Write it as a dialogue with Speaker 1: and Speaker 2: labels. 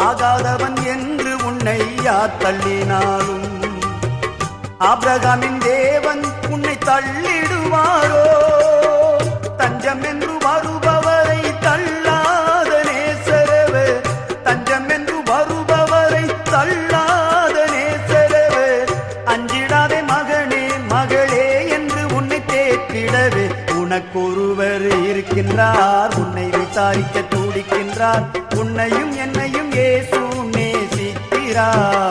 Speaker 1: ஆகாதவன் என்று உன்னை யார் தள்ளினாலும் ஆபிரகாமின் தேவன் உன்னை தள்ளிடுவாரோ? தஞ்சம் என்று வருபவரை தள்ளாத நேசரவே, தஞ்சம் என்று வருபவரை தள்ளாத நேசரவே. அஞ்சிடாதே மகனே மகளே என்று உன்னை தேற்றிடவே உனக்கொருவர் இருக்கின்றார், உன்னை விசாரிக்க துடிக்கின்றார். உன்னையும் என்னையும் இயேசு நேசிக்கிறார்.